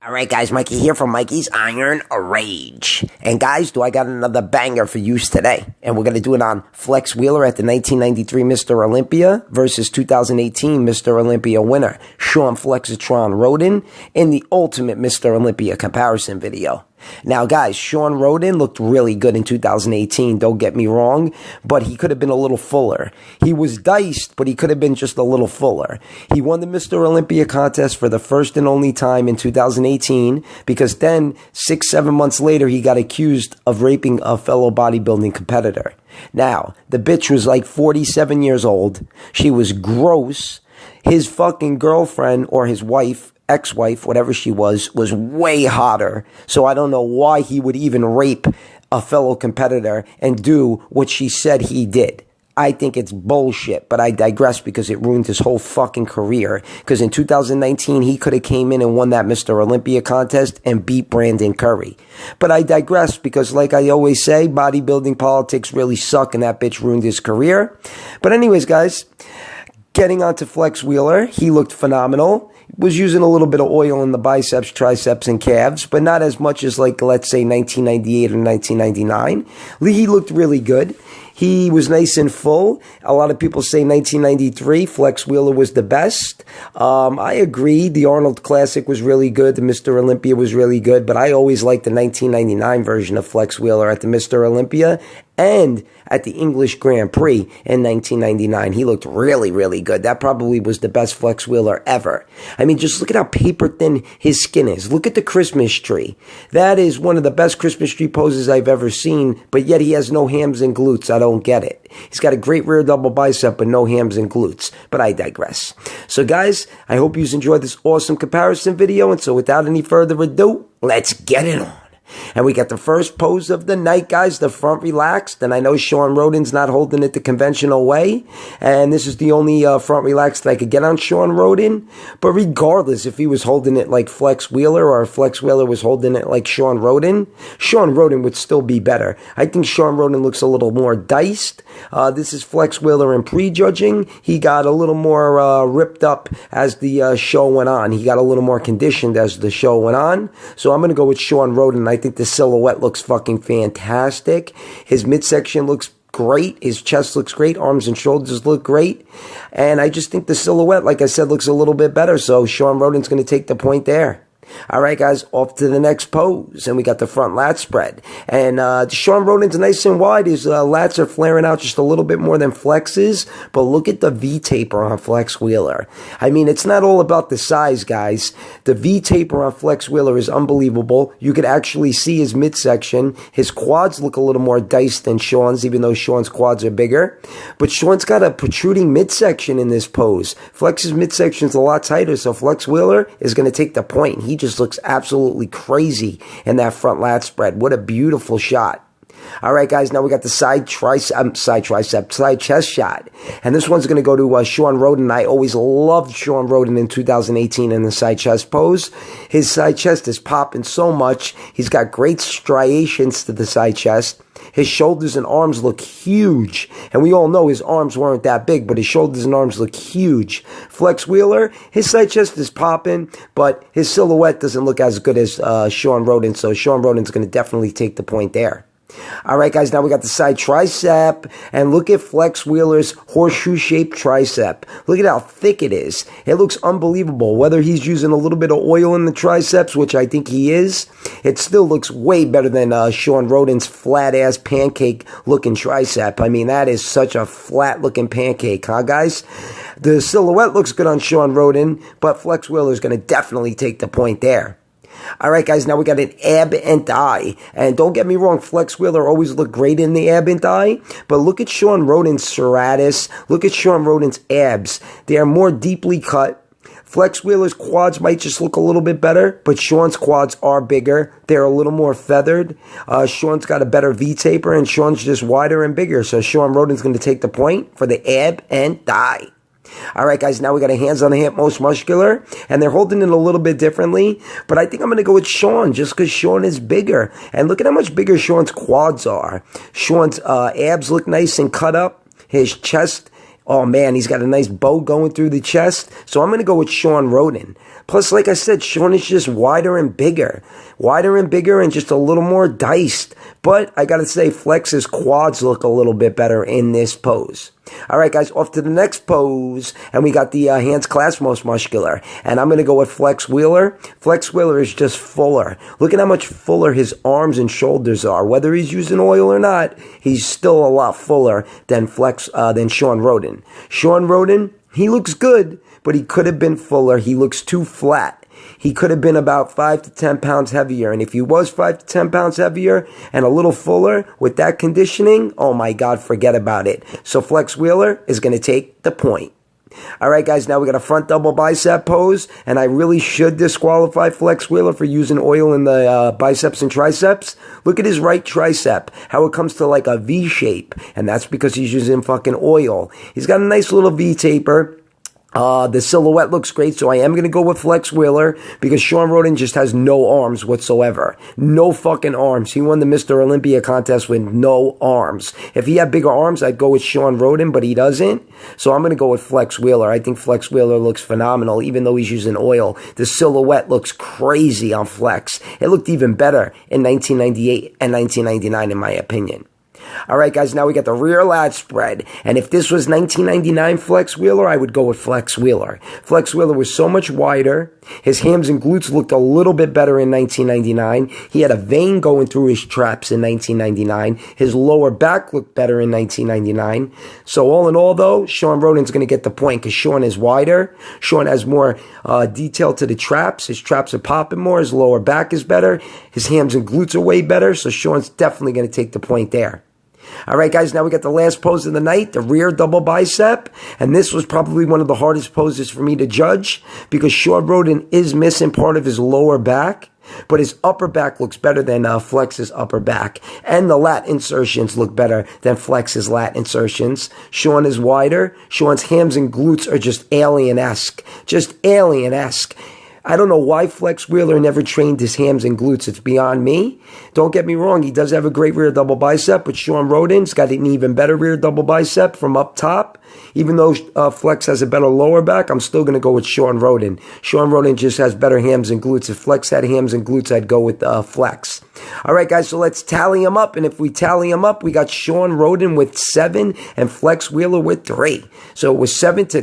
Alright guys, Mikey here from Mikey's Iron Rage. And guys, I got another banger for use today. And we're going to do it on Flex Wheeler at the 1993 Mr. Olympia versus 2018 Mr. Olympia winner, SHAWN Flexatron Rhoden, in the ultimate Mr. Olympia comparison video. Now guys, SHAWN Rhoden looked really good in 2018, don't get me wrong, but he could have been a little fuller. He was diced, but he could have been just a little fuller. He won the Mr. Olympia contest for the first and only time in 2018, because then, 6-7 months later, he got accused of raping a fellow bodybuilding competitor. Now, the bitch was like 47 years old. She was gross. His fucking girlfriend, or his wife, ex-wife, whatever she was way hotter. So I don't know why he would even rape a fellow competitor and do what she said he did. I think it's bullshit, but I digress because it ruined his whole fucking career. Because in 2019, he could have came in and won that Mr. Olympia contest and beat Brandon Curry. But I digress because, like I always say, bodybuilding politics really suck, and that bitch ruined his career. But anyways, guys, getting on to Flex Wheeler, he looked phenomenal. Was using a little bit of oil in the biceps, triceps, and calves, but not as much as, like, let's say 1998 or 1999. He looked really good. He was nice and full. A lot of people say 1993, Flex Wheeler was the best. I agree. The Arnold Classic was really good. The Mr. Olympia was really good, but I always liked the 1999 version of Flex Wheeler at the Mr. Olympia and at the English Grand Prix in 1999. He looked really, really good. That probably was the best Flex Wheeler ever. I mean, just look at how paper thin his skin is. Look at the Christmas tree. That is one of the best Christmas tree poses I've ever seen, but yet he has no hams and glutes. I don't get it. He's got a great rear double bicep, but no hams and glutes. But I digress. So guys, I hope you enjoyed this awesome comparison video. And so without any further ado, let's get it on. And we got the first pose of the night, guys, the front relaxed. And I know SHAWN Rhoden's not holding it the conventional way. And this is the only front relaxed that I could get on SHAWN Rhoden. But regardless, if he was holding it like Flex Wheeler or Flex Wheeler was holding it like SHAWN Rhoden, SHAWN Rhoden would still be better. I think SHAWN Rhoden looks a little more diced. This is Flex Wheeler in prejudging. He got a little more ripped up as the show went on. He got a little more conditioned as the show went on. So I'm going to go with SHAWN Rhoden. I think the silhouette looks fucking fantastic. His midsection looks great. His chest looks great. Arms and shoulders look great. And I just think the silhouette, like I said, looks a little bit better. So SHAWN Rhoden's going to take the point there. All right, guys, off to the next pose. And we got the front lat spread. And SHAWN Rhoden's nice and wide. His lats are flaring out just a little bit more than Flex's. But look at the V-taper on Flex Wheeler. I mean, it's not all about the size, guys. The V-taper on Flex Wheeler is unbelievable. You could actually see his midsection. His quads look a little more diced than SHAWN's, even though SHAWN's quads are bigger. But SHAWN's got a protruding midsection in this pose. Flex's midsection is a lot tighter, so Flex Wheeler is going to take the point. He just looks absolutely crazy in that front lat spread. What a beautiful shot. All right, guys, now we got the side chest shot. And this one's going to go to SHAWN Rhoden. I always loved SHAWN Rhoden in 2018 in the side chest pose. His side chest is popping so much. He's got great striations to the side chest. His shoulders and arms look huge. And we all know his arms weren't that big, but his shoulders and arms look huge. Flex Wheeler, his side chest is popping, but his silhouette doesn't look as good as SHAWN Rhoden. So SHAWN Rhoden's going to definitely take the point there. All right, guys, now we got the side tricep, and look at Flex Wheeler's horseshoe-shaped tricep. Look at how thick it is. It looks unbelievable. Whether he's using a little bit of oil in the triceps, which I think he is, it still looks way better than SHAWN Rhoden's flat-ass pancake-looking tricep. I mean, that is such a flat-looking pancake, huh, guys? The silhouette looks good on SHAWN Rhoden, but Flex Wheeler is going to definitely take the point there. All right, guys, now we got an ab and thigh. And don't get me wrong, Flex Wheeler always looked great in the ab and thigh. But look at SHAWN Rhoden's serratus. Look at SHAWN Rhoden's abs. They are more deeply cut. Flex Wheeler's quads might just look a little bit better, but SHAWN's quads are bigger. They're a little more feathered. SHAWN's got a better V-taper, and SHAWN's just wider and bigger. So SHAWN Rhoden's going to take the point for the ab and thigh. All right, guys, now we got a hands on the hip, most muscular, and they're holding it a little bit differently, but I think I'm going to go with SHAWN just because SHAWN is bigger. And look at how much bigger SHAWN's quads are. SHAWN's abs look nice and cut up. His chest Oh man, he's got a nice bow going through the chest. So I'm going to go with SHAWN RHODEN. Plus, like I said, SHAWN is just wider and bigger. Wider and bigger and just a little more diced. But I got to say, Flex's quads look a little bit better in this pose. All right, guys, off to the next pose. And we got the hands clasped most muscular. And I'm going to go with Flex Wheeler. Flex Wheeler is just fuller. Look at how much fuller his arms and shoulders are. Whether he's using oil or not, he's still a lot fuller than SHAWN RHODEN. SHAWN RHODEN, he looks good, but he could have been fuller. He looks too flat. He could have been about 5 to 10 pounds heavier. And if he was 5 to 10 pounds heavier and a little fuller with that conditioning, oh my God, forget about it. So Flex Wheeler is going to take the point. All right, guys, now we got a front double bicep pose, and I really should disqualify Flex Wheeler for using oil in the biceps and triceps. Look at his right tricep, how it comes to like a V shape, and that's because he's using fucking oil. He's got a nice little V taper. The silhouette looks great, so I am going to go with Flex Wheeler because SHAWN RHODEN just has no arms whatsoever. No fucking arms. He won the Mr. Olympia contest with no arms. If he had bigger arms, I'd go with SHAWN RHODEN, but he doesn't. So I'm going to go with Flex Wheeler. I think Flex Wheeler looks phenomenal, even though he's using oil. The silhouette looks crazy on Flex. It looked even better in 1998 and 1999, in my opinion. All right, guys, now we got the rear lat spread. And if this was 1999 Flex Wheeler, I would go with Flex Wheeler. Flex Wheeler was so much wider. His hams and glutes looked a little bit better in 1999. He had a vein going through his traps in 1999. His lower back looked better in 1999. So all in all, though, SHAWN RHODEN's going to get the point because SHAWN is wider. SHAWN has more detail to the traps. His traps are popping more. His lower back is better. His hams and glutes are way better. So SHAWN's definitely going to take the point there. All right, guys, now we got the last pose of the night, the rear double bicep. And this was probably one of the hardest poses for me to judge because SHAWN RHODEN is missing part of his lower back. But his upper back looks better than Flex's upper back. And the lat insertions look better than Flex's lat insertions. SHAWN is wider. SHAWN's hams and glutes are just alien-esque. Just alien-esque. I don't know why Flex Wheeler never trained his hams and glutes. It's beyond me. Don't get me wrong. He does have a great rear double bicep, but SHAWN RHODEN's got an even better rear double bicep from up top. Even though Flex has a better lower back, I'm still going to go with SHAWN RHODEN. SHAWN RHODEN just has better hams and glutes. If Flex had hams and glutes, I'd go with Flex. All right, guys, so let's tally them up. And if we tally them up, we got SHAWN RHODEN with 7 and Flex Wheeler with 3. So it was 7 to